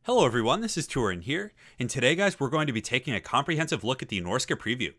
Hello everyone, this is Turin here, and today guys we're going to be taking a comprehensive look at the Norsca preview.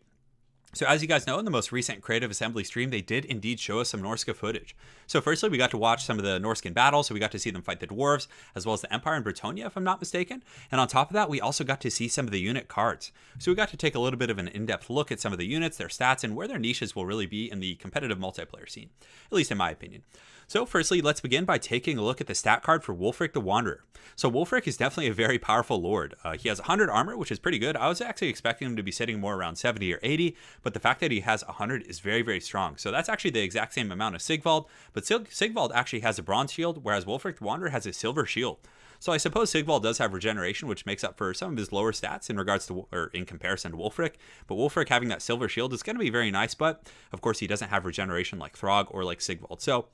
So as you guys know, in the most recent Creative Assembly stream, they did indeed show us some Norsca footage. So firstly, we got to watch some of the Norscan battles, so we got to see them fight the dwarves, as well as the Empire in Bretonia, if I'm not mistaken. And on top of that, we also got to see some of the unit cards. So we got to take a little bit of an in-depth look at some of the units, their stats, and where their niches will really be in the competitive multiplayer scene, at least in my opinion. So firstly, let's begin by taking a look at the stat card for Wulfric the Wanderer. So Wulfric is definitely a very powerful lord. He has 100 armor, which is pretty good. I was actually expecting him to be sitting more around 70 or 80, but the fact that he has 100 is very, very strong. So that's actually the exact same amount of Sigvald, but Sigvald actually has a bronze shield, whereas Wulfric the Wanderer has a silver shield. So I suppose Sigvald does have regeneration, which makes up for some of his lower stats in regards to, or in comparison to Wulfric. But Wulfric having that silver shield is going to be very nice, but of course he doesn't have regeneration like Throg or like Sigvald. So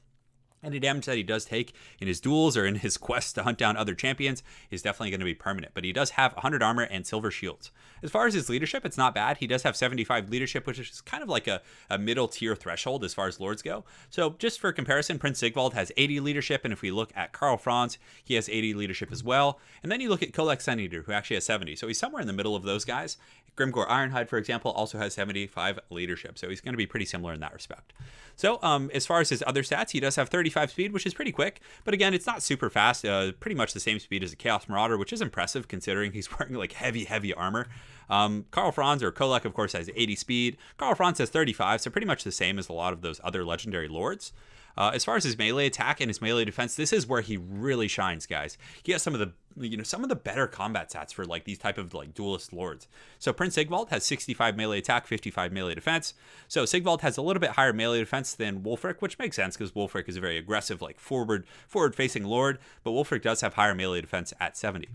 any damage that he does take in his duels or in his quest to hunt down other champions is definitely going to be permanent. But he does have 100 armor and silver shields. As far as his leadership, it's not bad. He does have 75 leadership, which is kind of like a middle tier threshold as far as lords go. So just for comparison, Prince Sigvald has 80 leadership. And if we look at Karl Franz, he has 80 leadership as well. And then you look at Kolek Suneater, who actually has 70. So he's somewhere in the middle of those guys. Grimgor Ironhide, for example, also has 75 leadership. So he's going to be pretty similar in that respect. So as far as his other stats, he does have 35 speed, which is pretty quick. But again, it's not super fast. Pretty much the same speed as a Chaos Marauder, which is impressive considering he's wearing like heavy armor. Karl Franz, or Kolek, of course, has 80 speed. Karl Franz has 35, so pretty much the same as a lot of those other legendary lords. As far as his melee attack and his melee defense, this is where he really shines, guys. He has some of the better combat stats for like these type of like duelist lords. So Prince Sigvald has 65 melee attack, 55 melee defense. So Sigvald has a little bit higher melee defense than Wulfric, which makes sense because Wulfric is a very aggressive, like forward-facing lord, but Wulfric does have higher melee defense at 70.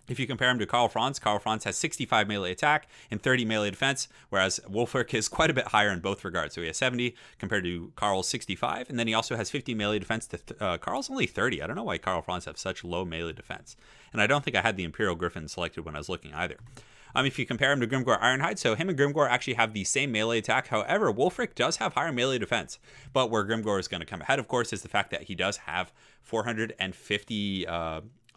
If you compare him to Karl Franz has 65 melee attack and 30 melee defense, whereas Wulfric is quite a bit higher in both regards. So he has 70 compared to Karl's 65, and then he also has 50 melee defense to Karl's only 30. I don't know why Karl Franz have such low melee defense. And I don't think I had the Imperial Griffin selected when I was looking either. If you compare him to Grimgor Ironhide, so him and Grimgor actually have the same melee attack. However, Wulfric does have higher melee defense. But where Grimgor is going to come ahead, of course, is the fact that he does have 450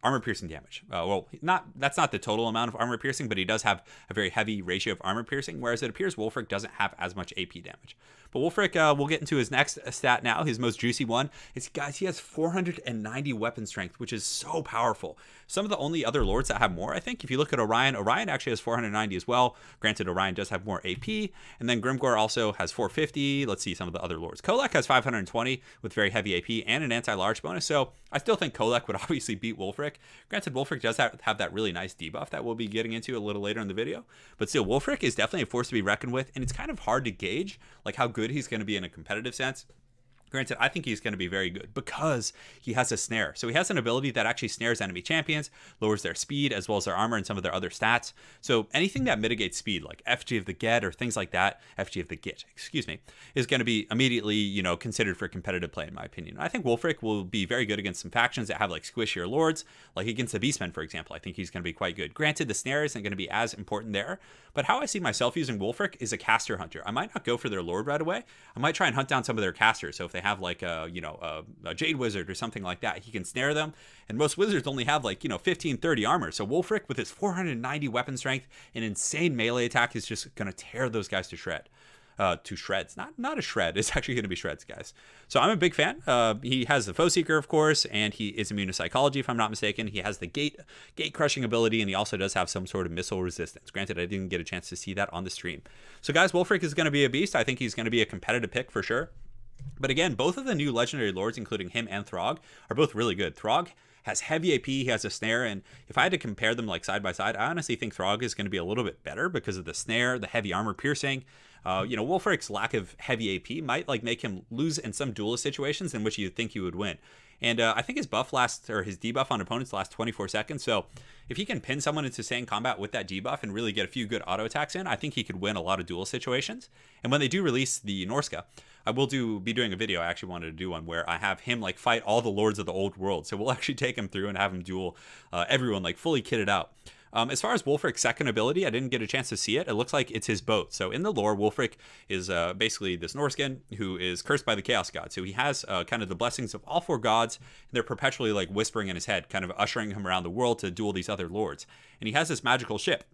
armor piercing damage. That's not the total amount of armor piercing, but he does have a very heavy ratio of armor piercing, whereas it appears Wulfric doesn't have as much AP damage. But Wulfric, we'll get into his next stat now, his most juicy one. Is, guys, he has 490 weapon strength, which is so powerful. Some of the only other lords that have more, I think, if you look at Orion actually has 490 as well. Granted, Orion does have more AP, and then Grimgor also has 450. Let's see some of the other lords. Kolek has 520 with very heavy AP and an anti-large bonus, so I still think Kolek would obviously beat Wulfric. Granted, Wulfric does have that really nice debuff that we'll be getting into a little later in the video, but still, Wulfric is definitely a force to be reckoned with, and it's kind of hard to gauge like how good he's going to be in a competitive sense. Granted, I think he's going to be very good because he has a snare. So he has an ability that actually snares enemy champions, lowers their speed as well as their armor and some of their other stats. So anything that mitigates speed, like FG of the Get or things like that, FG of the Git, excuse me, is going to be immediately, considered for competitive play in my opinion. I think Wulfric will be very good against some factions that have like squishier lords, like against the Beastmen, for example. I think he's going to be quite good. Granted, the snare isn't going to be as important there, but how I see myself using Wulfric is a caster hunter. I might not go for their lord right away. I might try and hunt down some of their casters. So if they have like a Jade Wizard or something like that, he can snare them, and most wizards only have like 15, 30 armor. So Wulfric with his 490 weapon strength and insane melee attack is just gonna tear those guys to shreds. Not a shred, it's actually gonna be shreds, guys. So I'm a big fan. He has the Foe Seeker, of course, and he is immune to psychology if I'm not mistaken. He has the gate crushing ability, and he also does have some sort of missile resistance. Granted, I didn't get a chance to see that on the stream. So guys, Wulfric is gonna be a beast. I think he's gonna be a competitive pick for sure. But again, both of the new legendary lords, including him and Throg, are both really good. Throg has heavy AP, he has a snare, and if I had to compare them like side by side, I honestly think Throg is going to be a little bit better because of the snare, the heavy armor piercing. Wulfric's lack of heavy AP might like make him lose in some duelist situations in which you'd think he would win. And I think his his debuff on opponents lasts 24 seconds. So if he can pin someone into sustained combat with that debuff and really get a few good auto attacks in, I think he could win a lot of duel situations. And when they do release the Norsca, I will be doing a video. I actually wanted to do one where I have him like fight all the lords of the old world. So we'll actually take him through and have him duel everyone like fully kitted out. As far as Wulfric's second ability, I didn't get a chance to see it. It looks like it's his boat. So in the lore, Wulfric is basically this Norscan who is cursed by the Chaos God. So he has kind of the blessings of all 4 gods, and they're perpetually like whispering in his head, kind of ushering him around the world to duel these other lords. And he has this magical ship.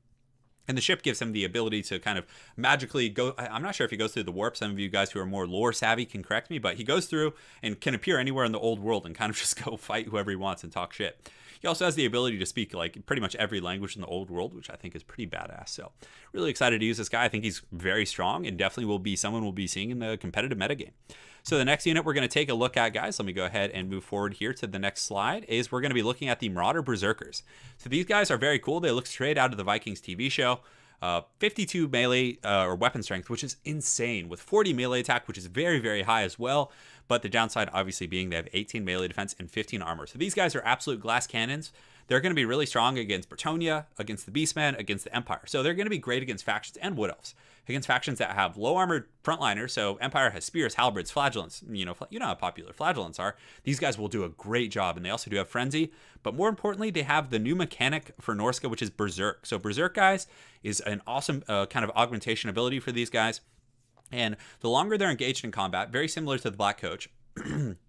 And the ship gives him the ability to kind of magically go. I'm not sure if he goes through the warp. Some of you guys who are more lore savvy can correct me, but he goes through and can appear anywhere in the old world and kind of just go fight whoever he wants and talk shit. He also has the ability to speak like pretty much every language in the old world, which I think is pretty badass. So really excited to use this guy. I think he's very strong and definitely will be someone we'll be seeing in the competitive metagame. So the next unit we're going to take a look at, guys, let me go ahead and move forward here to the next slide, is we're going to be looking at the Marauder Berserkers. So these guys are very cool. They look straight out of the Vikings TV show. 52 melee or weapon strength, which is insane, with 40 melee attack, which is very, very high as well. But the downside obviously being they have 18 melee defense and 15 armor. So these guys are absolute glass cannons. They're going to be really strong against Bretonnia, against the Beastmen, against the Empire. So they're going to be great against factions and Wood Elves. Against factions that have low armored frontliners, so Empire has spears, halberds, flagellants. You know how popular flagellants are. These guys will do a great job, and they also do have Frenzy. But more importantly, they have the new mechanic for Norsca, which is Berserk. So Berserk, guys, is an awesome kind of augmentation ability for these guys. And the longer they're engaged in combat, very similar to the Black Coach,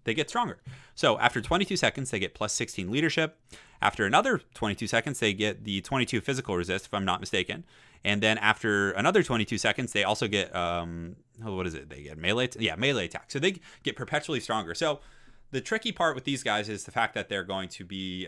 they get stronger. So after 22 seconds, they get plus 16 leadership. After another 22 seconds, they get the 22 physical resist, if I'm not mistaken. And then after another 22 seconds, they also get, what is it? They get melee, melee attack. So they get perpetually stronger. So the tricky part with these guys is the fact that they're going to be,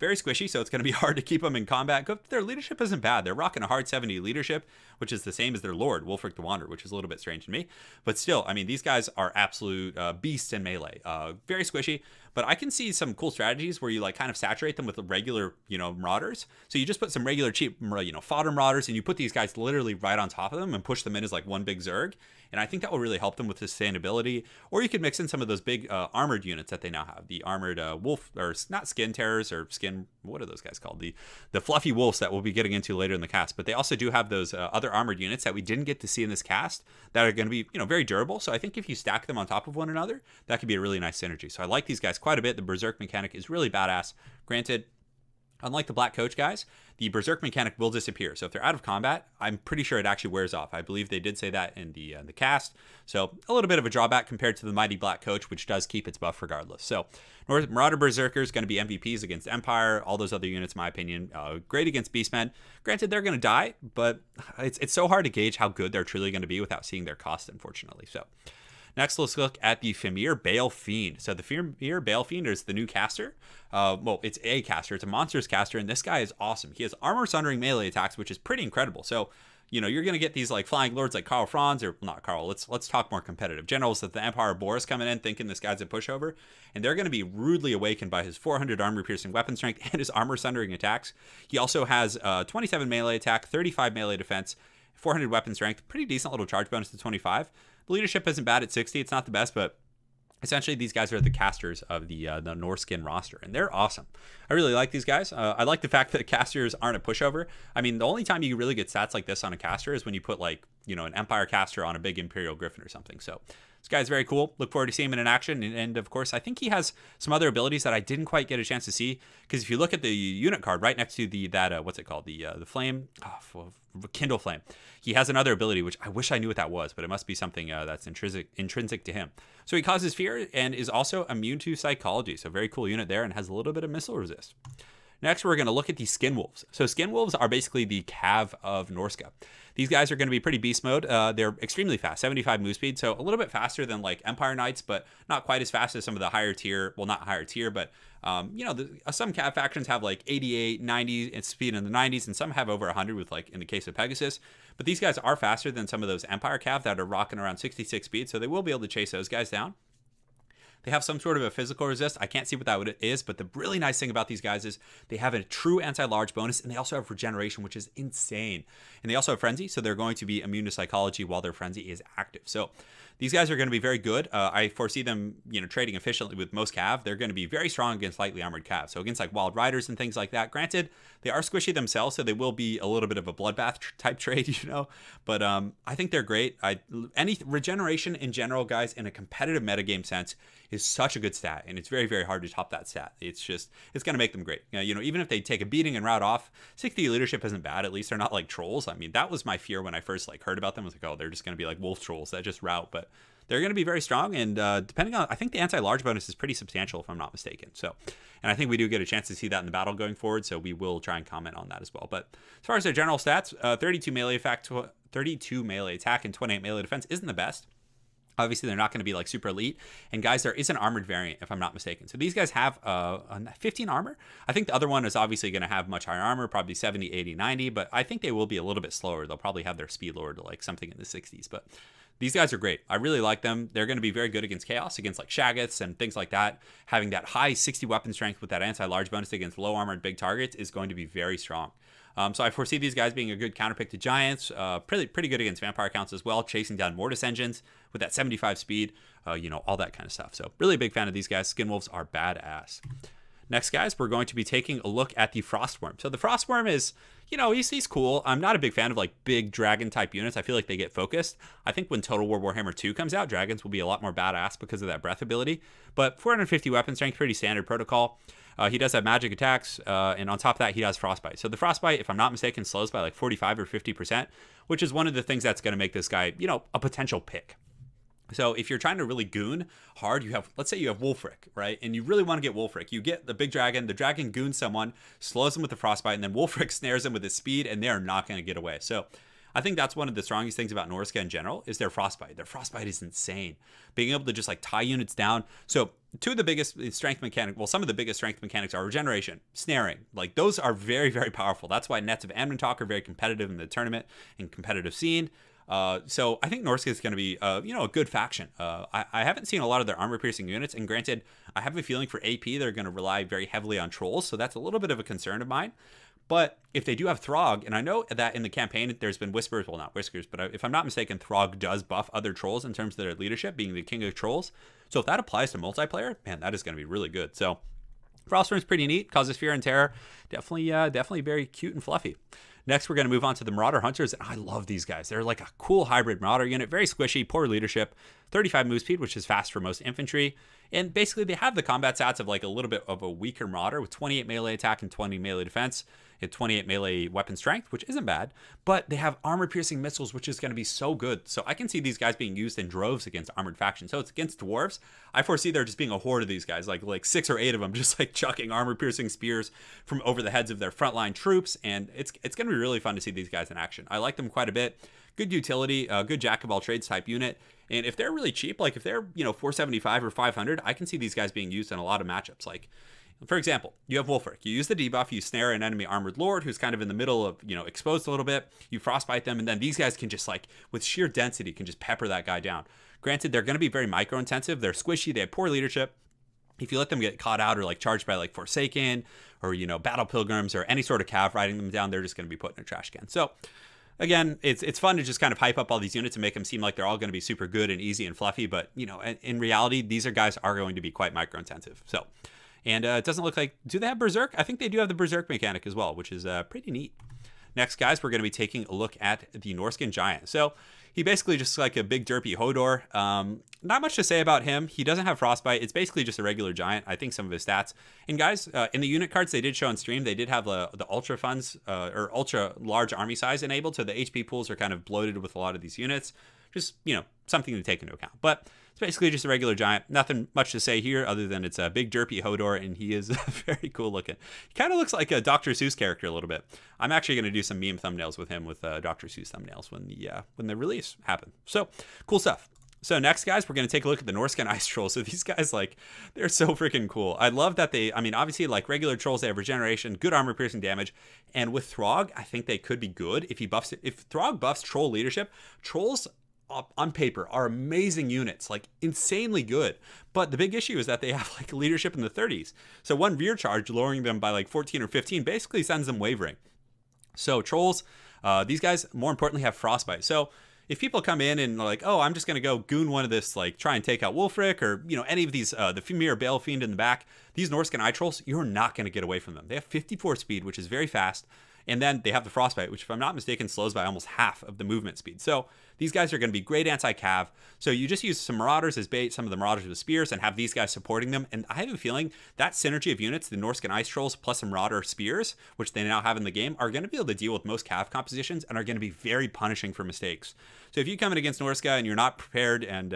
very squishy. So it's going to be hard to keep them in combat. Their leadership isn't bad. They're rocking a hard 70 leadership, which is the same as their lord, Wulfric the Wanderer, which is a little bit strange to me. But still, I mean, these guys are absolute beasts in melee. Very squishy. But I can see some cool strategies where you like kind of saturate them with regular, marauders. So you just put some regular cheap, fodder marauders, and you put these guys literally right on top of them and push them in as like one big Zerg. And I think that will really help them with sustainability. Or you could mix in some of those big armored units that they now have. The armored wolf, or not skin terrors, or skin, what are those guys called? The fluffy wolves that we'll be getting into later in the cast. But they also do have those other armored units that we didn't get to see in this cast that are going to be, very durable. So I think if you stack them on top of one another, that could be a really nice synergy. So I like these guys quite a bit. The Berserk mechanic is really badass. Granted, unlike the Black Coach guys, the Berserk mechanic will disappear. So if they're out of combat, I'm pretty sure it actually wears off. I believe they did say that in the cast. So a little bit of a drawback compared to the Mighty Black Coach, which does keep its buff regardless. So Marauder Berserker is going to be MVPs against Empire. All those other units, in my opinion, great against Beastmen. Granted, they're going to die, but it's so hard to gauge how good they're truly going to be without seeing their cost, unfortunately. So next, let's look at the Fimir Bale Fiend. So the Fimir Bale Fiend is the new caster. It's a caster. It's a monsters caster, and this guy is awesome. He has armor sundering melee attacks, which is pretty incredible. So, you're going to get these like flying lords like Karl Franz, or not Karl. Let's talk more competitive. Generals that the Empire Boris coming in thinking this guy's a pushover, and they're going to be rudely awakened by his 400 armor piercing weapon strength and his armor sundering attacks. He also has 27 melee attack, 35 melee defense, 400 weapon strength, pretty decent little charge bonus to 25. The leadership isn't bad at 60. It's not the best, but essentially these guys are the casters of the Norscan roster, and they're awesome. I really like these guys. I like the fact that casters aren't a pushover. I mean, the only time you really get stats like this on a caster is when you put like, an Empire caster on a big Imperial Griffin or something. So this guy's very cool. Look forward to seeing him in action. And of course, I think he has some other abilities that I didn't quite get a chance to see. Because if you look at the unit card right next to what's it called? The flame, Kindle Flame. He has another ability, which I wish I knew what that was, but it must be something that's intrinsic to him. So he causes fear and is also immune to psychology. So very cool unit there, and has a little bit of missile resist. Next, we're going to look at the Skin Wolves. So Skin Wolves are basically the Cav of Norsca. These guys are going to be pretty beast mode. They're extremely fast, 75 move speed, so a little bit faster than like Empire Knights, but not quite as fast as some of the higher tier, well, not higher tier, but some Cav factions have like 88, 90 speed in the 90s, and some have over 100 with like in the case of Pegasus. But these guys are faster than some of those Empire Cav that are rocking around 66 speed, so they will be able to chase those guys down. They have some sort of a physical resist. I can't see what that is, but the really nice thing about these guys is they have a true anti-large bonus, and they also have regeneration, which is insane. And they also have frenzy, so they're going to be immune to psychology while their frenzy is active. So these guys are going to be very good. I foresee them, trading efficiently with most Cav. They're going to be very strong against lightly armored Cav. So against like Wild Riders and things like that. Granted, they are squishy themselves, so they will be a little bit of a bloodbath type trade, But I think they're great. Any regeneration in general, guys, in a competitive metagame sense, is such a good stat, and it's very, very hard to top that stat. It's going to make them great. You know, even if they take a beating and route off, 60 leadership isn't bad. At least they're not like trolls. I mean, that was my fear when I first like heard about them. I was like, oh, they're just going to be like wolf trolls that just route, but they're going to be very strong, and depending on, I think the anti-large bonus is pretty substantial if I'm not mistaken. So, and I think we do get a chance to see that in the battle going forward, so we will try and comment on that as well. But as far as their general stats, 32 melee attack and 28 melee defense isn't the best. Obviously, they're not going to be like super elite. And guys, there is an armored variant, if I'm not mistaken. So these guys have 15 armor. I think the other one is obviously going to have much higher armor, probably 70, 80, 90. But I think they will be a little bit slower. They'll probably have their speed lowered to like something in the 60s. But these guys are great. I really like them. They're going to be very good against Chaos, against like Shaggoths and things like that. Having that high 60 weapon strength with that anti-large bonus against low armored big targets is going to be very strong. So I foresee these guys being a good counterpick to Giants, pretty good against Vampire counts as well, chasing down Mortis engines with that 75 speed, you know, all that kind of stuff. So really a big fan of these guys. Skinwolves are badass. Next, guys, we're going to be taking a look at the Frostworm. So the Frostworm is, you know, he's cool. I'm not a big fan of like big dragon type units. I feel like they get focused. I think when Total War Warhammer 2 comes out, dragons will be a lot more badass because of that breath ability. But 450 weapon strength, pretty standard protocol. He does have magic attacks, and on top of that, he has Frostbite. So the Frostbite, if I'm not mistaken, slows by like 45 or 50%, which is one of the things that's going to make this guy, you know, a potential pick. So if you're trying to really goon hard, you have, let's say you have Wulfric, right? And you really want to get Wulfric. You get the big dragon, the dragon goons someone, slows them with the Frostbite, and then Wulfric snares them with his speed, and they're not going to get away. So I think that's one of the strongest things about Norsca in general is their Frostbite. Their Frostbite is insane. Being able to just like tie units down. So two of the biggest strength mechanics, well, some of the biggest strength mechanics are regeneration, snaring. Like those are very, very powerful. That's why Nets of Amnentalk are very competitive in the tournament and competitive scene. So I think Norsca is going to be, you know, a good faction. I haven't seen a lot of their armor-piercing units, and granted, I have a feeling for AP they're going to rely very heavily on trolls, so that's a little bit of a concern of mine. But if they do have Throg, and I know that in the campaign there's been whispers, well, not whispers, but if I'm not mistaken, Throg does buff other trolls in terms of their leadership, being the king of trolls. So if that applies to multiplayer, man, that is going to be really good. So Frostworm's pretty neat, causes fear and terror. Definitely very cute and fluffy. Next, we're going to move on to the Marauder Hunters, and I love these guys. They're like a cool hybrid Marauder unit, very squishy, poor leadership, 35 move speed, which is fast for most infantry, and basically they have the combat stats of like a little bit of a weaker Marauder with 28 melee attack and 20 melee defense, and 28 melee weapon strength, which isn't bad, but they have armor-piercing missiles, which is going to be so good. So I can see these guys being used in droves against armored factions. So it's against dwarves. I foresee there just being a horde of these guys, like 6 or 8 of them, just like chucking armor-piercing spears from over the heads of their frontline troops, and it's going to be really fun to see these guys in action. I like them quite a bit. Good utility, good jack of all trades type unit, and if they're really cheap, like if they're, you know, 475 or 500, I can see these guys being used in a lot of matchups. Like, for example, you have Wulfric. You use the debuff, you snare an enemy armored lord who's kind of in the middle of, you know, exposed a little bit. You frostbite them, and then these guys can just like, with sheer density, can just pepper that guy down. Granted, they're going to be very micro intensive. They're squishy. They have poor leadership. If you let them get caught out or like charged by like Forsaken or, you know, Battle Pilgrims or any sort of cav riding them down, they're just going to be put in a trash can. So again, it's fun to just kind of hype up all these units and make them seem like they're all going to be super good and easy and fluffy. But, you know, in reality, these guys are going to be quite micro intensive. So, and it doesn't look like, do they have Berserk? I think they do have the Berserk mechanic as well, which is pretty neat. Next, guys, we're going to be taking a look at the Norscan Giant. So he basically just like a big derpy Hodor. Not much to say about him. He doesn't have Frostbite. It's basically just a regular giant. I think some of his stats. And guys, in the unit cards they did show on stream, they did have the ultra funds or ultra large army size enabled. So the HP pools are kind of bloated with a lot of these units. Just, you know, something to take into account. But it's basically just a regular giant. Nothing much to say here other than it's a big derpy Hodor, and he is very cool looking. He kind of looks like a Dr. Seuss character a little bit. I'm actually going to do some meme thumbnails with him with Dr. Seuss thumbnails when the release happens. So cool stuff. So next, guys, we're going to take a look at the Norscan Ice Trolls. So these guys, like, they're so freaking cool. I love that they, I mean, obviously, like regular trolls, they have regeneration, good armor piercing damage. And with Throg, I think they could be good if he buffs it. If Throg buffs troll leadership, trolls on paper are amazing units, like insanely good. But the big issue is that they have like leadership in the 30s. So one rear charge lowering them by like 14 or 15 basically sends them wavering. So trolls, these guys more importantly have Frostbite. So if people come in and like, oh, I'm just going to go goon one of this, like try and take out Wulfric or, you know, any of these, the Femir Bale Fiend in the back, these Norscan Eye Trolls, you're not going to get away from them. They have 54 speed, which is very fast. And then they have the Frostbite, which if I'm not mistaken slows by almost half of the movement speed. So these guys are going to be great anti-cav. So you just use some Marauders as bait, some of the Marauders with spears, and have these guys supporting them. And I have a feeling that synergy of units, the Norsca Ice Trolls plus some Marauder spears, which they now have in the game, are going to be able to deal with most cav compositions and are going to be very punishing for mistakes. So if you come in against Norsca and you're not prepared and,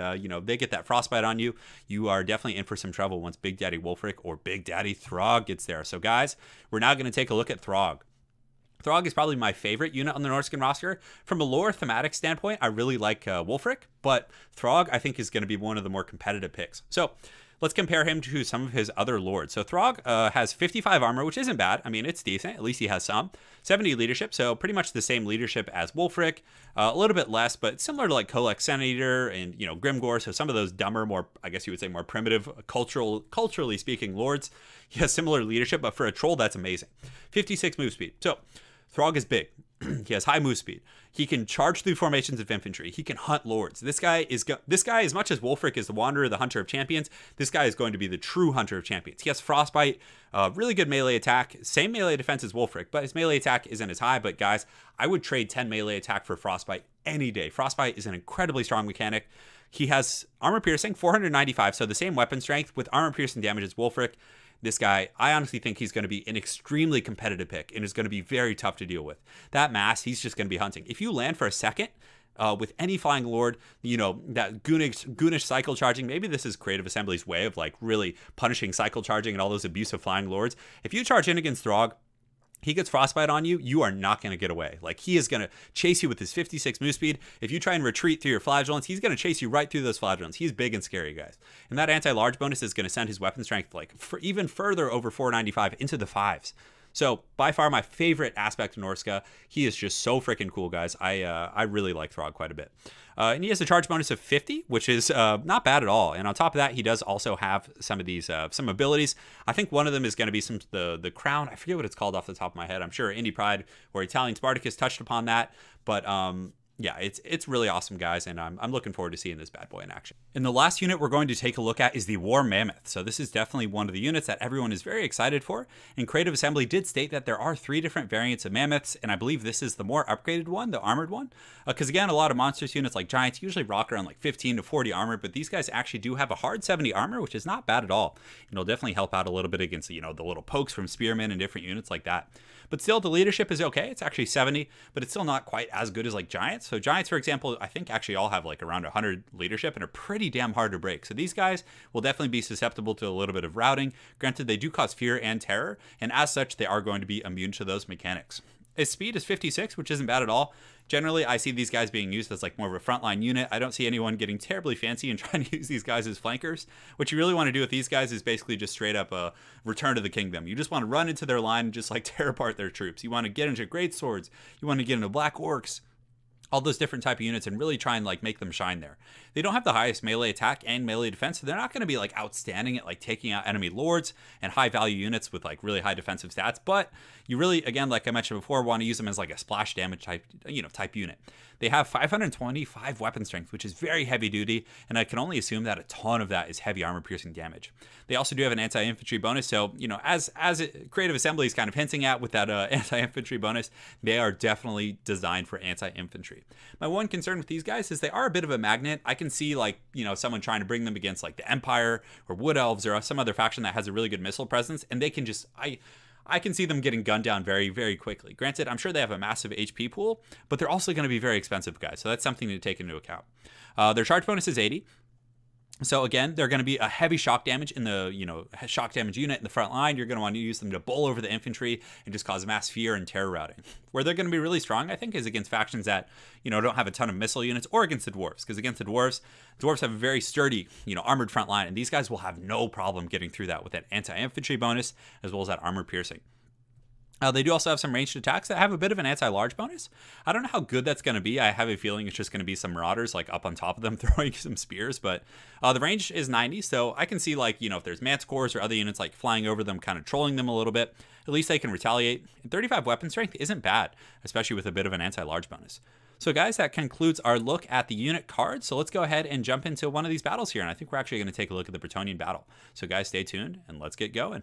they get that Frostbite on you, you are definitely in for some trouble once Big Daddy Wulfric or Big Daddy Throg gets there. So guys, we're now going to take a look at Throg. Throg is probably my favorite unit on the Norscan roster. From a lore thematic standpoint, I really like Wulfric, but Throg I think is going to be one of the more competitive picks. So let's compare him to some of his other lords. So Throg has 55 armor, which isn't bad. I mean, it's decent. At least he has some. 70 leadership, so pretty much the same leadership as Wulfric. A little bit less, but similar to like Kolek Senator and, Grimgor. So some of those dumber, more, I guess you would say, more primitive, culturally speaking lords. He has similar leadership, but for a troll, that's amazing. 56 move speed. So Throg is big. He has high move speed. He can charge through formations of infantry. He can hunt lords. This guy, as much as Wulfric is the Wanderer, the Hunter of Champions, this guy is going to be the true Hunter of Champions. He has Frostbite, really good melee attack, same melee defense as Wulfric, but his melee attack isn't as high. But guys, I would trade 10 melee attack for Frostbite any day. Frostbite is an incredibly strong mechanic. He has armor piercing, 495, so the same weapon strength with armor piercing damage as Wulfric. This guy, I honestly think he's going to be an extremely competitive pick and is going to be very tough to deal with. That mass, he's just going to be hunting. If you land for a second with any flying lord, that goonish cycle charging, maybe this is Creative Assembly's way of like really punishing cycle charging and all those abusive flying lords. If you charge in against Throg, he gets Frostbite on you, you are not going to get away. Like, he is going to chase you with his 56 move speed. If you try and retreat through your flagellants, he's going to chase you right through those flagellants. He's big and scary, guys. And that anti-large bonus is going to send his weapon strength like for even further over 495 into the 5s. So by far my favorite aspect of Norsca. He is just so freaking cool, guys. I really like Throg quite a bit. And he has a charge bonus of 50, which is not bad at all. And on top of that, he does also have some of these some abilities. I think one of them is going to be the crown. I forget what it's called off the top of my head. I'm sure Indie Pride or Italian Spartacus touched upon that. But yeah, it's really awesome, guys, and I'm looking forward to seeing this bad boy in action. And the last unit we're going to take a look at is the War Mammoth. So this is definitely one of the units that everyone is very excited for. And Creative Assembly did state that there are 3 different variants of Mammoths, and I believe this is the more upgraded one, the armored one. Because again, a lot of monsters units like Giants usually rock around like 15 to 40 armor, but these guys actually do have a hard 70 armor, which is not bad at all. And it'll definitely help out a little bit against the little pokes from Spearmen and different units like that. But still, the leadership is okay. It's actually 70, but it's still not quite as good as like Giants. So Giants, for example, I think actually all have like around 100 leadership and are pretty damn hard to break. So these guys will definitely be susceptible to a little bit of routing. Granted, they do cause fear and terror, and as such, they are going to be immune to those mechanics. His speed is 56, which isn't bad at all. Generally, I see these guys being used as like more of a frontline unit. I don't see anyone getting terribly fancy and trying to use these guys as flankers. What you really want to do with these guys is basically just straight up a return to the kingdom. You just want to run into their line and just like tear apart their troops. You want to get into great swords. You want to get into black orcs. All those different type of units and really try and like make them shine there. They don't have the highest melee attack and melee defense, so they're not going to be like outstanding at like taking out enemy lords and high value units with like really high defensive stats. But you really, again, like I mentioned before, want to use them as like a splash damage type unit. They have 525 weapon strength, which is very heavy duty, and I can only assume that a ton of that is heavy armor piercing damage. They also do have an anti-infantry bonus, so as Creative Assembly is kind of hinting at with that anti-infantry bonus, they are definitely designed for anti-infantry. My one concern with these guys is they are a bit of a magnet. I can see like someone trying to bring them against like the Empire or Wood Elves or some other faction that has a really good missile presence, and they can just I can see them getting gunned down very, very quickly. Granted, I'm sure they have a massive HP pool, but they're also going to be very expensive, guys. So that's something to take into account. Their charge bonus is 80. So again, they're going to be a heavy shock damage in the, shock damage unit in the front line. You're going to want to use them to bowl over the infantry and just cause mass fear and terror routing. Where they're going to be really strong, I think, is against factions that, don't have a ton of missile units, or against the dwarves. Because against the dwarves have a very sturdy, armored front line, and these guys will have no problem getting through that with that anti-infantry bonus, as well as that armor piercing. They do also have some ranged attacks that have a bit of an anti-large bonus. I don't know how good that's going to be. I have a feeling it's just going to be some Marauders like up on top of them throwing some spears, but the range is 90, so I can see like, if there's Manticores or other units like flying over them, kind of trolling them a little bit, at least they can retaliate. And 35 weapon strength isn't bad, especially with a bit of an anti-large bonus. So guys, that concludes our look at the unit cards. So let's go ahead and jump into one of these battles here, and I think we're actually going to take a look at the Bretonnian battle. So guys, stay tuned and let's get going.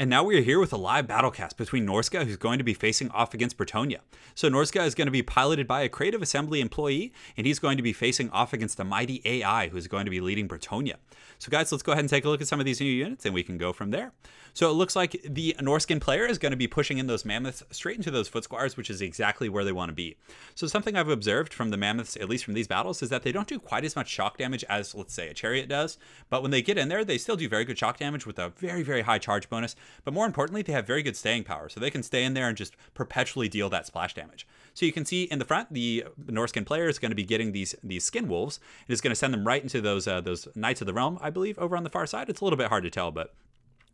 And now we are here with a live battlecast between Norsca, who's going to be facing off against Bretonnia. So Norsca is going to be piloted by a Creative Assembly employee, and he's going to be facing off against the mighty AI, who's going to be leading Bretonnia. So guys, let's go ahead and take a look at some of these new units, and we can go from there. So it looks like the Norscan player is going to be pushing in those Mammoths straight into those Foot Squires, which is exactly where they want to be. So something I've observed from the Mammoths, at least from these battles, is that they don't do quite as much shock damage as, let's say, a Chariot does. But when they get in there, they still do very good shock damage with a very, very high charge bonus. But more importantly, they have very good staying power. So they can stay in there and just perpetually deal that splash damage. So you can see in the front, the Norscan player is going to be getting these skin wolves. It is going to send them right into those Knights of the Realm, I believe, over on the far side. It's a little bit hard to tell, but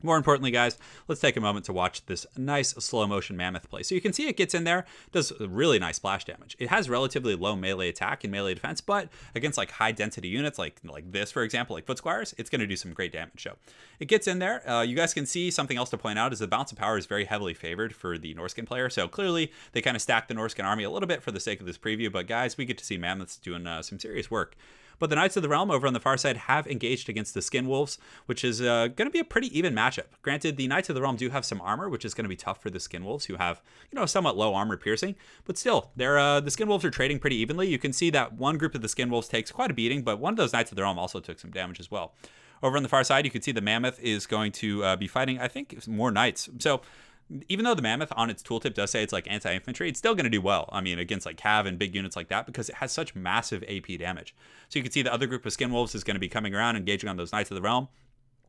more importantly, guys, let's take a moment to watch this nice slow motion Mammoth play. So you can see it gets in there, does really nice splash damage. It has relatively low melee attack and melee defense, but against like high density units like this, for example, like Foot Squires, it's going to do some great damage. So it gets in there. You guys can see something else to point out is the balance of power is very heavily favored for the Norscan player. So clearly they kind of stacked the Norscan army a little bit for the sake of this preview, but guys, we get to see Mammoths doing some serious work. But the Knights of the Realm over on the far side have engaged against the Skin Wolves, which is going to be a pretty even matchup. Granted, the Knights of the Realm do have some armor, which is going to be tough for the Skin Wolves, who have, you know, somewhat low armor piercing. But still, they're the Skin Wolves are trading pretty evenly. You can see that one group of the Skin Wolves takes quite a beating, but one of those Knights of the Realm also took some damage as well. Over on the far side, you can see the Mammoth is going to be fighting, I think, more Knights. So even though the Mammoth on its tooltip does say it's like anti-infantry, it's still going to do well. I mean, against like cav and big units like that, because it has such massive AP damage. So you can see the other group of Skin Wolves is going to be coming around, engaging on those Knights of the Realm,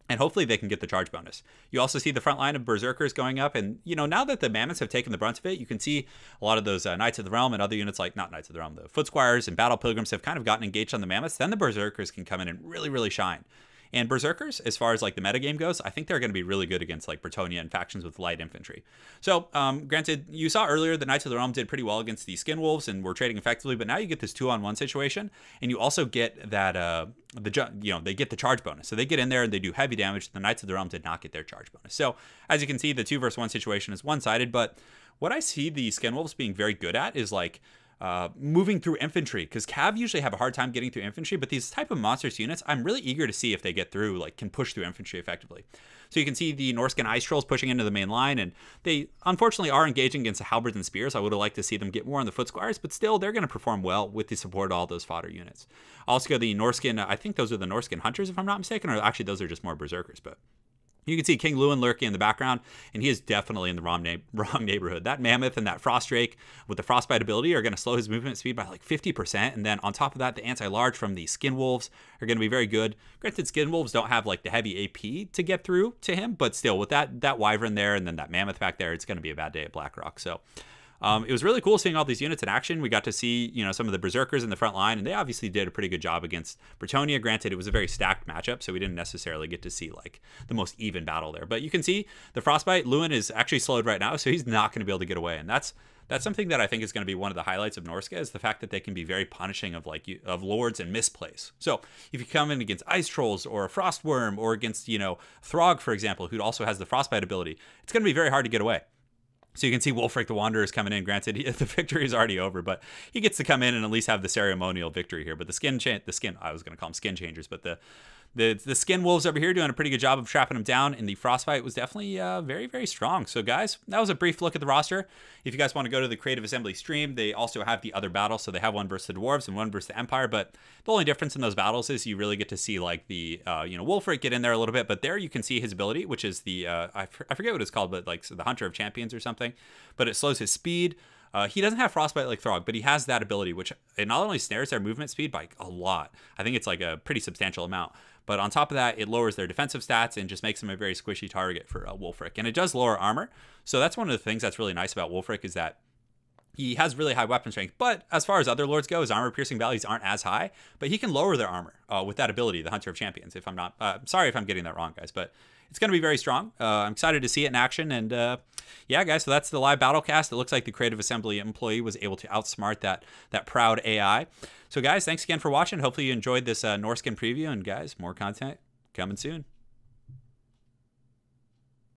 and hopefully they can get the charge bonus. You also see the front line of Berserkers going up, and you know, now that the Mammoths have taken the brunt of it, you can see a lot of those Knights of the Realm and other units like, not Knights of the Realm, the Foot Squires and Battle Pilgrims have kind of gotten engaged on the Mammoths. Then the Berserkers can come in and really, really shine. And Berserkers, as far as like the metagame goes, I think they're going to be really good against like Bretonnia and factions with light infantry. So, granted, you saw earlier the Knights of the Realm did pretty well against the Skin Wolves and were trading effectively, but now you get this 2-on-1 situation, and you also get that they get the charge bonus. So they get in there and they do heavy damage. The Knights of the Realm did not get their charge bonus. So as you can see, the 2-versus-1 situation is one-sided, but what I see the Skin Wolves being very good at is like moving through infantry, because cav usually have a hard time getting through infantry, but these type of monstrous units, I'm really eager to see if they get through, like can push through infantry effectively. So you can see the Norscan Ice Trolls pushing into the main line, and they unfortunately are engaging against the halberds and spears. I would have liked to see them get more on the Foot Squires, but still they're going to perform well with the support of all those fodder units. Also the Norscan, I think those are the Norscan Hunters if I'm not mistaken, or actually those are just more Berserkers, but you can see King Lewin lurking in the background, and he is definitely in the wrong neighborhood. That Mammoth and that Frost Drake with the Frostbite ability are going to slow his movement speed by like 50%. And then on top of that, the anti-large from the Skin Wolves are going to be very good. Granted, Skin Wolves don't have like the heavy AP to get through to him, but still with that Wyvern there and then that Mammoth back there, it's going to be a bad day at Blackrock. So it was really cool seeing all these units in action. We got to see, you know, some of the Berserkers in the front line, and they obviously did a pretty good job against Bretonnia. Granted, it was a very stacked matchup, so we didn't necessarily get to see like the most even battle there. But you can see the Frostbite, Lewin is actually slowed right now, so he's not going to be able to get away. And that's something that I think is going to be one of the highlights of Norsca, is the fact that they can be very punishing of lords and misplays. So if you come in against Ice Trolls or a Frostworm or against, you know, Throg, for example, who also has the Frostbite ability, it's going to be very hard to get away. So you can see Wulfric the Wanderer is coming in. Granted, the victory is already over, but he gets to come in and at least have the ceremonial victory here. But I was going to call them skin changers, but the Skin Wolves over here doing a pretty good job of trapping them down, and the Frostbite was definitely very, very strong. So guys, that was a brief look at the roster. If you guys want to go to the Creative Assembly stream, they also have the other battles. So they have one versus the Dwarves and one versus the Empire, but the only difference in those battles is you really get to see like the Wulfric get in there a little bit, but there you can see his ability, which is the I forget what it's called, but like the Hunter of Champions or something, but it slows his speed. He doesn't have Frostbite like Throg, but he has that ability, which it not only snares their movement speed by a lot, I think it's like a pretty substantial amount, but on top of that, it lowers their defensive stats and just makes them a very squishy target for Wulfric. And it does lower armor, so that's one of the things that's really nice about Wulfric, is that he has really high weapon strength, but as far as other lords go, his armor piercing values aren't as high, but he can lower their armor with that ability, the Hunter of Champions. If I'm not, sorry if I'm getting that wrong, guys, but it's going to be very strong. I'm excited to see it in action. And yeah, guys, so that's the live battlecast. It looks like the Creative Assembly employee was able to outsmart that proud AI. So guys, thanks again for watching. Hopefully you enjoyed this Norscan preview. And guys, more content coming soon.